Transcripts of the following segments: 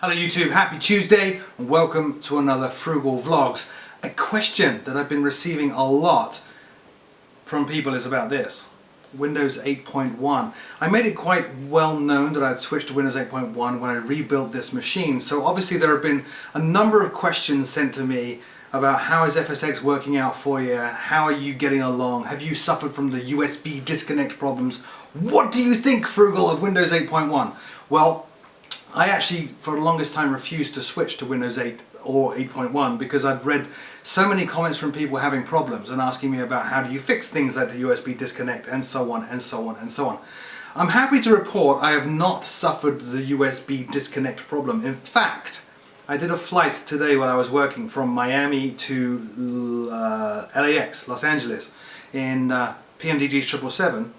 Hello YouTube, happy Tuesday and welcome to another Froogle Vlogs. A question that I've been receiving a lot from people is about this. Windows 8.1. I made it quite well known that I'd switched to Windows 8.1 when I rebuilt this machine. So obviously there have been a number of questions sent to me about how is FSX working out for you, how are you getting along, have you suffered from the USB disconnect problems, what do you think, Froogle, of Windows 8.1? Well, I actually, for the longest time, refused to switch to Windows 8 or 8.1 because I'd read so many comments from people having problems and asking me about how do you fix things like the USB disconnect and so on and so on and so on. I'm happy to report I have not suffered the USB disconnect problem. In fact, I did a flight today while I was working from Miami to LAX, Los Angeles, in PMDG 777.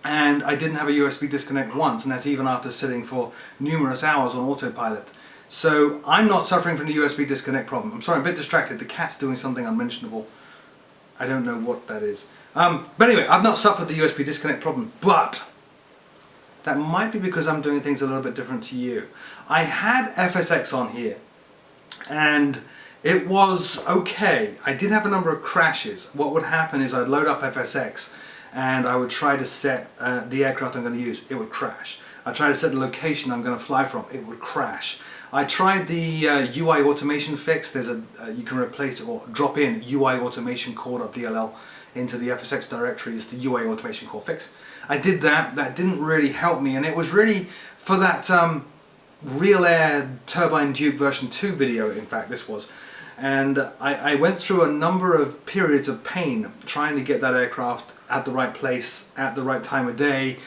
And I didn't have a USB disconnect once, and that's even after sitting for numerous hours on autopilot. So I'm not suffering from the USB disconnect problem. I'm sorry, I'm a bit distracted. The cat's doing something unmentionable. I don't know what that is. But anyway, I've not suffered the USB disconnect problem, but that might be because I'm doing things a little bit different to you. I had FSX on here, and it was okay. I did have a number of crashes. What would happen is I'd load up FSX, and I would try to set the aircraft I'm going to use, it would crash. I tried to set the location I'm going to fly from, it would crash. I tried the UI automation fix. There's you can replace or drop in UI automation core.dll into the FSX directory as the UI automation core fix. I did that, that didn't really help me, and it was really for that Real Air Turbine Duke version 2 video, in fact this was. And I went through a number of periods of pain trying to get that aircraft at the right place, at the right time of day,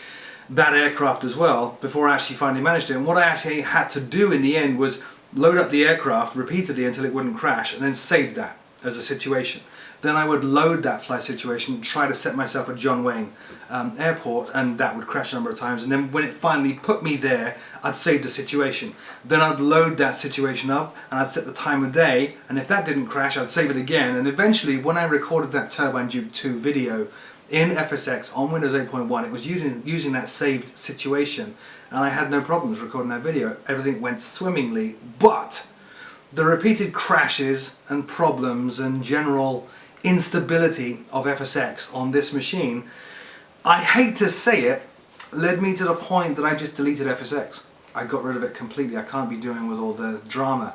that aircraft as well, before I actually finally managed it. And what I actually had to do in the end was load up the aircraft repeatedly until it wouldn't crash, and then save that as a situation. Then I would load that flight situation, try to set myself at John Wayne Airport, and that would crash a number of times. And then when it finally put me there, I'd save the situation. Then I'd load that situation up, and I'd set the time of day, and if that didn't crash, I'd save it again. And eventually, when I recorded that Turbine Duke 2 video in FSX on Windows 8.1, it was using that saved situation, and I had no problems recording that video. Everything went swimmingly, but the repeated crashes and problems and general instability of FSX on this machine, I hate to say it, led me to the point that I just deleted FSX. I got rid of it completely. I can't be doing with all the drama.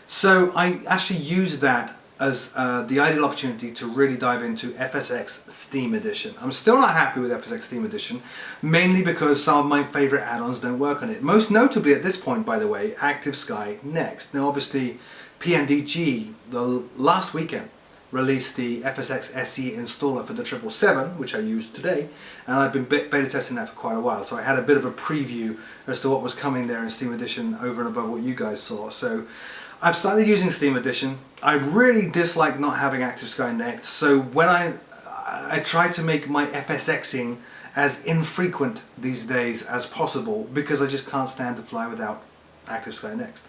So I actually used that as the ideal opportunity to really dive into FSX Steam Edition. I'm still not happy with FSX Steam Edition, mainly because some of my favorite add-ons don't work on it. Most notably at this point, by the way, Active Sky Next. Now obviously PMDG, the last weekend, released the FSX SE installer for the 777, which I used today, and I've been beta testing that for quite a while, so I had a bit of a preview as to what was coming there in Steam Edition over and above what you guys saw. So I've started using Steam Edition. I really dislike not having Active Sky Next, so when I try to make my FSXing as infrequent these days as possible, because I just can't stand to fly without Active Sky Next.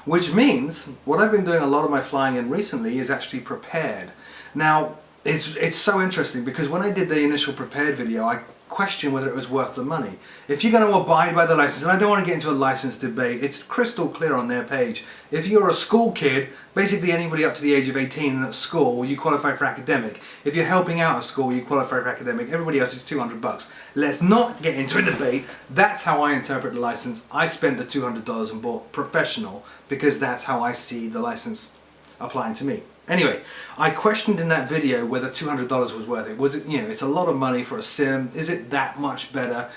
Which means, what I've been doing a lot of my flying in recently is actually Prepared. Now, it's so interesting because when I did the initial Prepared video, I questioned whether it was worth the money. If you're going to abide by the license, and I don't want to get into a license debate, it's crystal clear on their page. If you're a school kid, basically anybody up to the age of 18 and at school, you qualify for academic. If you're helping out a school, you qualify for academic. Everybody else is $200. Let's not get into a debate. That's how I interpret the license. I spent the $200 and bought professional because that's how I see the license applying to me. Anyway, I questioned in that video whether $200 was worth it. Was it, you know, it's a lot of money for a sim. Is it that much better?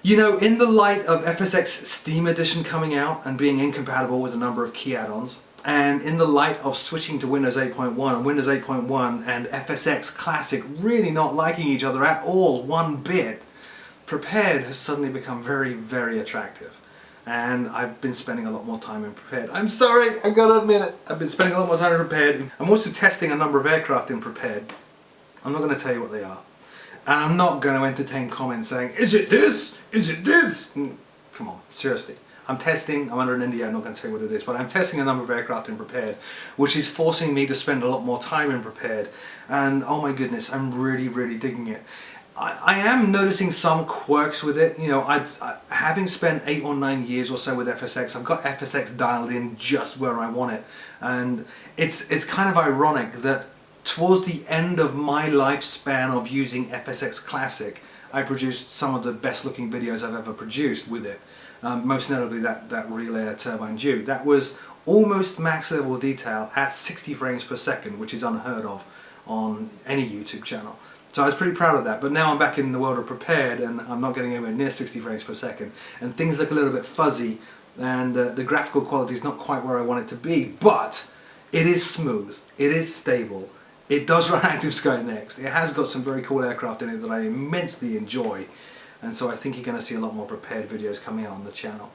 You know, in the light of FSX Steam Edition coming out and being incompatible with a number of key add-ons, and in the light of switching to Windows 8.1 and Windows 8.1 and FSX Classic really not liking each other at all, one bit, Prepared has suddenly become very, very attractive. And I've been spending a lot more time in Prepared. I'm sorry, I've got to admit it. I've been spending a lot more time in Prepared. I'm also testing a number of aircraft in Prepared. I'm not going to tell you what they are. And I'm not going to entertain comments saying, is it this? Is it this? Come on, seriously. I'm testing, I'm under an NDA, I'm not going to tell you what it is, but I'm testing a number of aircraft in Prepared, which is forcing me to spend a lot more time in Prepared. And oh my goodness, I'm really, really digging it. I am noticing some quirks with it. You know, having spent 8 or 9 years or so with FSX, I've got FSX dialed in just where I want it. And it's kind of ironic that towards the end of my lifespan of using FSX Classic, I produced some of the best looking videos I've ever produced with it. Most notably that Real Air Turbine Dew. That was almost max level detail at 60 frames per second, which is unheard of on any YouTube channel. So I was pretty proud of that, but now I'm back in the world of prepared and I'm not getting anywhere near 60 frames per second, and things look a little bit fuzzy, and the graphical quality is not quite where I want it to be, but it is smooth, it is stable, it does run Active Sky Next, it has got some very cool aircraft in it that I immensely enjoy, and so I think you're going to see a lot more prepared videos coming out on the channel.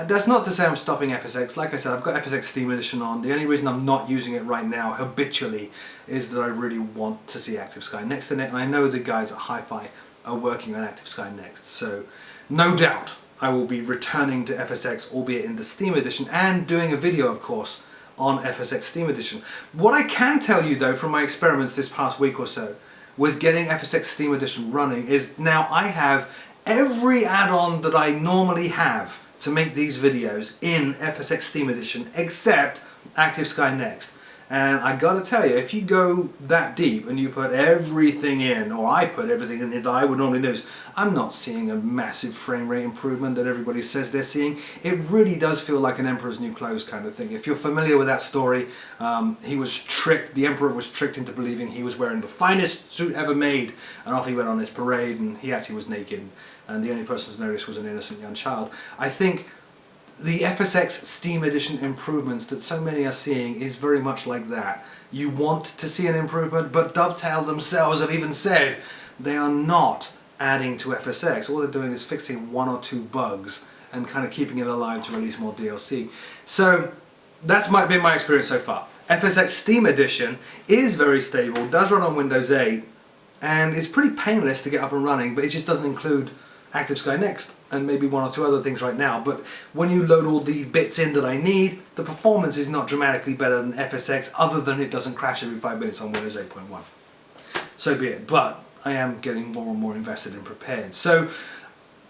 That's not to say I'm stopping FSX. Like I said, I've got FSX Steam Edition on. The only reason I'm not using it right now habitually is that I really want to see Active Sky Next in it, and I know the guys at Hi-Fi are working on Active Sky Next, so no doubt I will be returning to FSX, albeit in the Steam Edition, and doing a video, of course, on FSX Steam Edition. What I can tell you, though, from my experiments this past week or so with getting FSX Steam Edition running is now I have every add-on that I normally have to make these videos in FSX Steam Edition except Active Sky Next. And I gotta tell you, if you go that deep and you put everything in, or I put everything in that I would normally lose, I'm not seeing a massive frame rate improvement that everybody says they're seeing. It really does feel like an Emperor's New Clothes kind of thing. If you're familiar with that story, he was tricked, the Emperor was tricked into believing he was wearing the finest suit ever made, and off he went on his parade, and he actually was naked, and the only person to notice was an innocent young child. I think the FSX Steam Edition improvements that so many are seeing is very much like that. You want to see an improvement, but Dovetail themselves have even said they are not adding to FSX. All they're doing is fixing 1 or 2 bugs and kind of keeping it alive to release more DLC. So that's been my experience so far. FSX Steam Edition is very stable, does run on Windows 8, and it's pretty painless to get up and running, but it just doesn't include Active Sky Next and maybe 1 or 2 other things right now. But when you load all the bits in that I need, the performance is not dramatically better than FSX, other than it doesn't crash every 5 minutes on Windows 8.1. So be it. But I am getting more and more invested in prepared. So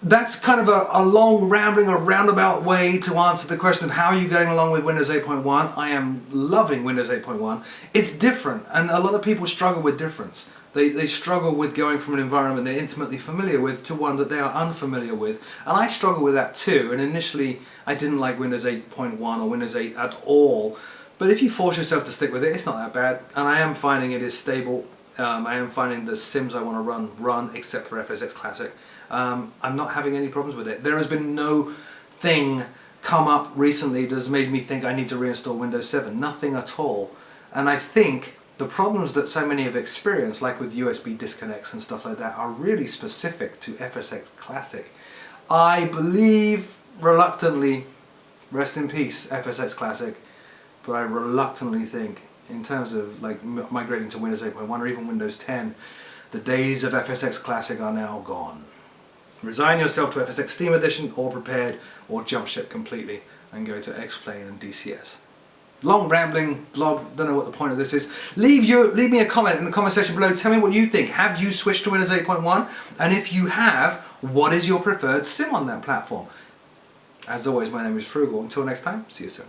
that's kind of a long, rambling, or roundabout way to answer the question of how are you going along with Windows 8.1. I am loving Windows 8.1. It's different, and a lot of people struggle with difference. They struggle with going from an environment they're intimately familiar with to one that they are unfamiliar with. And I struggle with that too. And initially I didn't like Windows 8.1 or Windows 8 at all. But if you force yourself to stick with it, it's not that bad. And I am finding it is stable. I am finding the sims I want to run except for FSX Classic. I'm not having any problems with it. There has been no thing come up recently that has made me think I need to reinstall Windows 7. Nothing at all. And I think the problems that so many have experienced, like with USB disconnects and stuff like that, are really specific to FSX Classic. I believe, reluctantly, rest in peace FSX Classic, but I reluctantly think, in terms of like migrating to Windows 8.1 or even Windows 10, the days of FSX Classic are now gone. Resign yourself to FSX Steam Edition, or prepared, or jump ship completely and go to X-Plane and DCS. Long rambling vlog, don't know what the point of this is. Leave me a comment in the comment section below. Tell me what you think. Have you switched to Windows 8.1? And if you have, what is your preferred sim on that platform? As always, my name is Froogle. Until next time, see you soon.